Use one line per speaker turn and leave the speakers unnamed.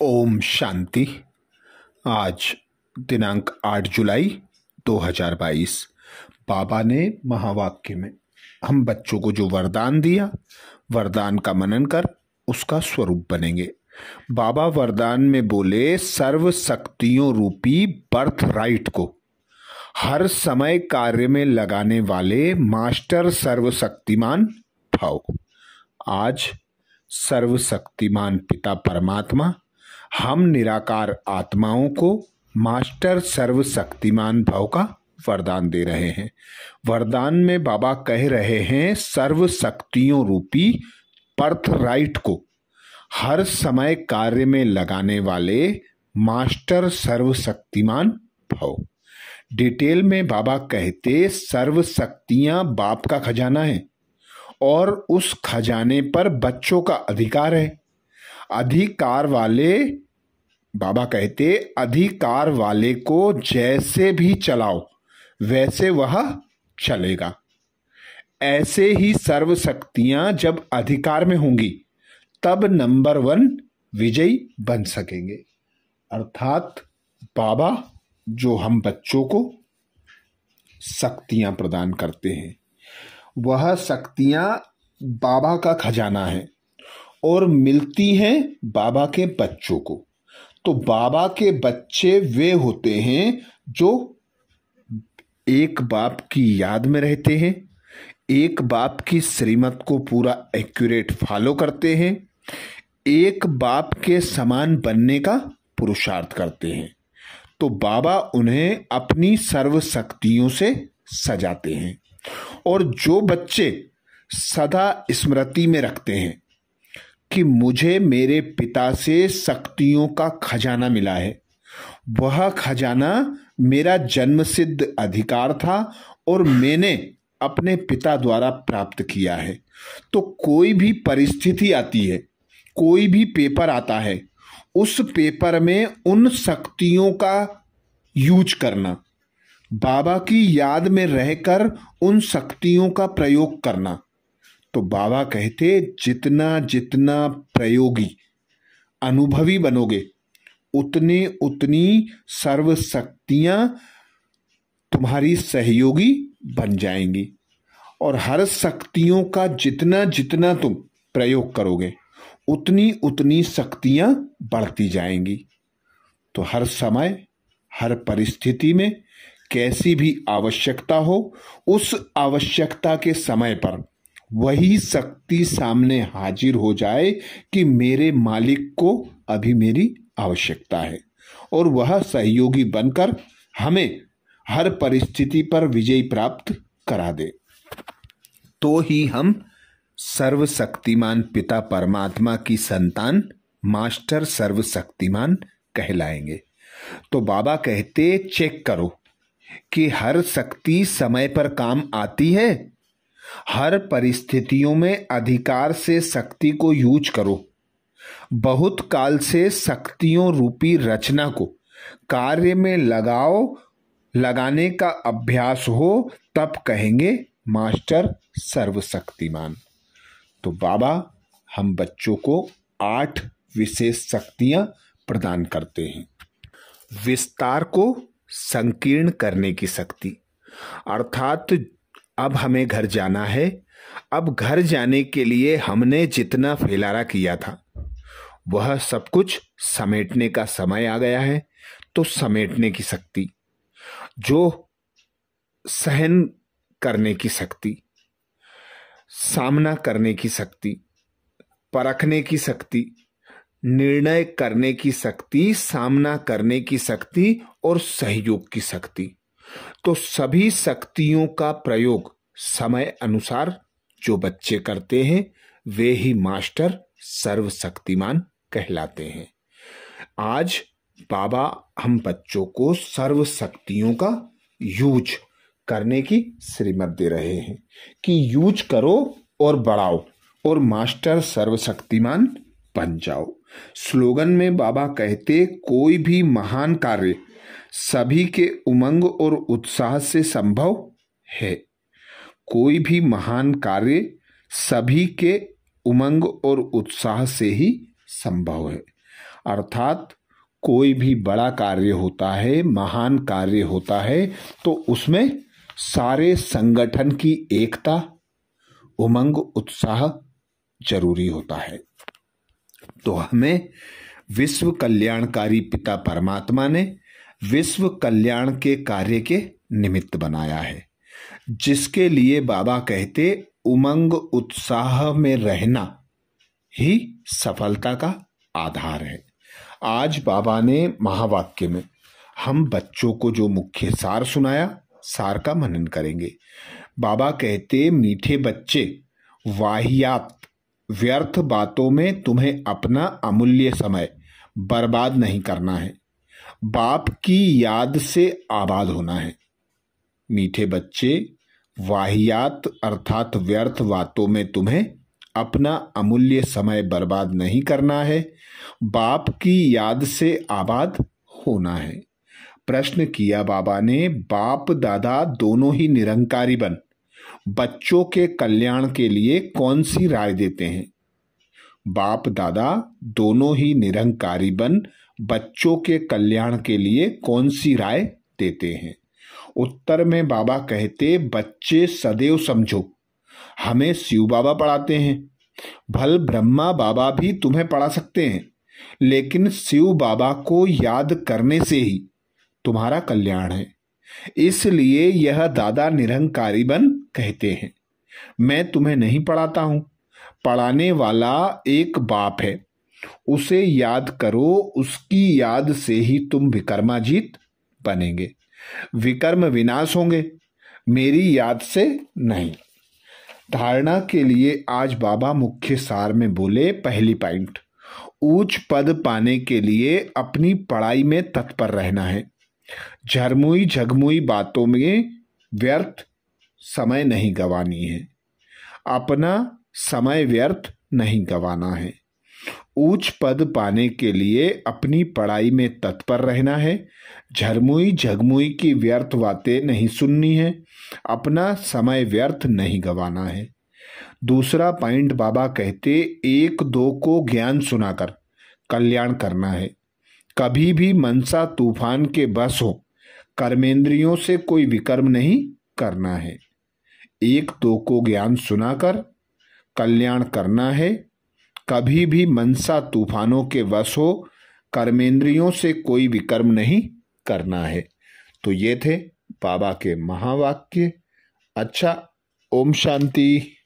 ओम शांति। आज दिनांक 8 जुलाई 2022 बाबा ने महावाक्य में हम बच्चों को जो वरदान दिया, वरदान का मनन कर उसका स्वरूप बनेंगे। बाबा वरदान में बोले, सर्व शक्तियों रूपी बर्थ राइट को हर समय कार्य में लगाने वाले मास्टर सर्वशक्तिमान भव। आज सर्वशक्तिमान पिता परमात्मा हम निराकार आत्माओं को मास्टर सर्वशक्तिमान भव का वरदान दे रहे हैं। वरदान में बाबा कह रहे हैं, सर्व शक्तियों रूपी बर्थ राइट को हर समय कार्य में लगाने वाले मास्टर सर्वशक्तिमान भव। डिटेल में बाबा कहते, सर्व शक्तियां बाप का खजाना है और उस खजाने पर बच्चों का अधिकार है। अधिकार वाले, बाबा कहते, अधिकार वाले को जैसे भी चलाओ वैसे वह चलेगा। ऐसे ही सर्व शक्तियां जब अधिकार में होंगी तब नंबर 1 विजयी बन सकेंगे। अर्थात बाबा जो हम बच्चों को शक्तियां प्रदान करते हैं, वह शक्तियां बाबा का खजाना है और मिलती हैं बाबा के बच्चों को। तो बाबा के बच्चे वे होते हैं जो एक बाप की याद में रहते हैं, एक बाप की श्रीमत को पूरा एक्यूरेट फॉलो करते हैं, एक बाप के समान बनने का पुरुषार्थ करते हैं। तो बाबा उन्हें अपनी सर्व शक्तियों से सजाते हैं। और जो बच्चे सदा स्मृति में रखते हैं कि मुझे मेरे पिता से शक्तियों का खजाना मिला है, वह खजाना मेरा जन्मसिद्ध अधिकार था और मैंने अपने पिता द्वारा प्राप्त किया है। तो कोई भी परिस्थिति आती है, कोई भी पेपर आता है, उस पेपर में उन शक्तियों का यूज करना, बाबा की याद में रहकर उन शक्तियों का प्रयोग करना। तो बाबा कहते, जितना जितना प्रयोगी अनुभवी बनोगे उतनी उतनी सर्व शक्तियां तुम्हारी सहयोगी बन जाएंगी। और हर शक्तियों का जितना जितना तुम प्रयोग करोगे उतनी उतनी शक्तियां बढ़ती जाएंगी। तो हर समय, हर परिस्थिति में कैसी भी आवश्यकता हो, उस आवश्यकता के समय पर वही शक्ति सामने हाजिर हो जाए कि मेरे मालिक को अभी मेरी आवश्यकता है, और वह सहयोगी बनकर हमें हर परिस्थिति पर विजय प्राप्त करा दे। तो ही हम सर्वशक्तिमान पिता परमात्मा की संतान मास्टर सर्वशक्तिमान कहलाएंगे। तो बाबा कहते, चेक करो कि हर शक्ति समय पर काम आती है। हर परिस्थितियों में अधिकार से शक्ति को यूज करो। बहुत काल से शक्तियों रूपी रचना को कार्य में लगाने का अभ्यास हो, तब कहेंगे मास्टर सर्वशक्तिमान। तो बाबा हम बच्चों को 8 विशेष शक्तियां प्रदान करते हैं। विस्तार को संकीर्ण करने की शक्ति, अर्थात अब हमें घर जाना है। अब घर जाने के लिए हमने जितना फैलारा किया था वह सब कुछ समेटने का समय आ गया है। तो समेटने की शक्ति, जो सहन करने की शक्ति, सामना करने की शक्ति, परखने की शक्ति, निर्णय करने की शक्ति, सामना करने की शक्ति और सहयोग की शक्ति। तो सभी शक्तियों का प्रयोग समय अनुसार जो बच्चे करते हैं वे ही मास्टर सर्वशक्तिमान कहलाते हैं। आज बाबा हम बच्चों को सर्व शक्तियों का यूज करने की श्रीमत दे रहे हैं कि यूज करो और बढ़ाओ और मास्टर सर्वशक्तिमान बन जाओ। स्लोगन में बाबा कहते, कोई भी महान कार्य सभी के उमंग और उत्साह से संभव है। कोई भी महान कार्य सभी के उमंग और उत्साह से ही संभव है। अर्थात कोई भी बड़ा कार्य होता है, महान कार्य होता है, तो उसमें सारे संगठन की एकता, उमंग, उत्साह जरूरी होता है। तो हमें विश्व कल्याणकारी पिता परमात्मा ने विश्व कल्याण के कार्य के निमित्त बनाया है, जिसके लिए बाबा कहते उमंग उत्साह में रहना ही सफलता का आधार है। आज बाबा ने महावाक्य में हम बच्चों को जो मुख्य सार सुनाया, सार का मनन करेंगे। बाबा कहते मीठे बच्चे, वाहियात व्यर्थ बातों में तुम्हें अपना अमूल्य समय बर्बाद नहीं करना है, बाप की याद से आबाद होना है। मीठे बच्चे, वाहियात अर्थात व्यर्थ बातों में तुम्हें अपना अमूल्य समय बर्बाद नहीं करना है, बाप की याद से आबाद होना है। प्रश्न किया बाबा ने, बाप दादा दोनों ही निरंकारी बन बच्चों के कल्याण के लिए कौन सी राय देते हैं? बाप दादा दोनों ही निरंकारी बन बच्चों के कल्याण के लिए कौन सी राय देते हैं? उत्तर में बाबा कहते, बच्चे सदैव समझो, हमें शिव बाबा पढ़ाते हैं। भल ब्रह्मा बाबा भी तुम्हें पढ़ा सकते हैं, लेकिन शिव बाबा को याद करने से ही तुम्हारा कल्याण है। इसलिए यह दादा निरंकारी बन कहते हैं। मैं तुम्हें नहीं पढ़ाता हूं, पढ़ाने वाला एक बाप है, उसे याद करो, उसकी याद से ही तुम विकर्माजीत बनेंगे, विकर्म विनाश होंगे, मेरी याद से नहीं। धारणा के लिए आज बाबा मुख्य सार में बोले, पहली पॉइंट, उच्च पद पाने के लिए अपनी पढ़ाई में तत्पर रहना है। झरमुई झगमुई बातों में व्यर्थ समय नहीं गंवानी है, अपना समय व्यर्थ नहीं गंवाना है। उच्च पद पाने के लिए अपनी पढ़ाई में तत्पर रहना है, झरमुई झगमुई की व्यर्थ बातें नहीं सुननी है, अपना समय व्यर्थ नहीं गंवाना है। दूसरा पॉइंट बाबा कहते, एक दो को ज्ञान सुनाकर कल्याण करना है। कभी भी मनसा तूफान के बस हो, कर्मेंद्रियों से कोई विकर्म नहीं करना है। एक दो को ज्ञान सुनाकर कल्याण करना है। कभी भी मनसा तूफानों के वश हो, कर्मेंद्रियों से कोई विकर्म नहीं करना है। तो ये थे बाबा के महावाक्य। अच्छा, ओम शांति।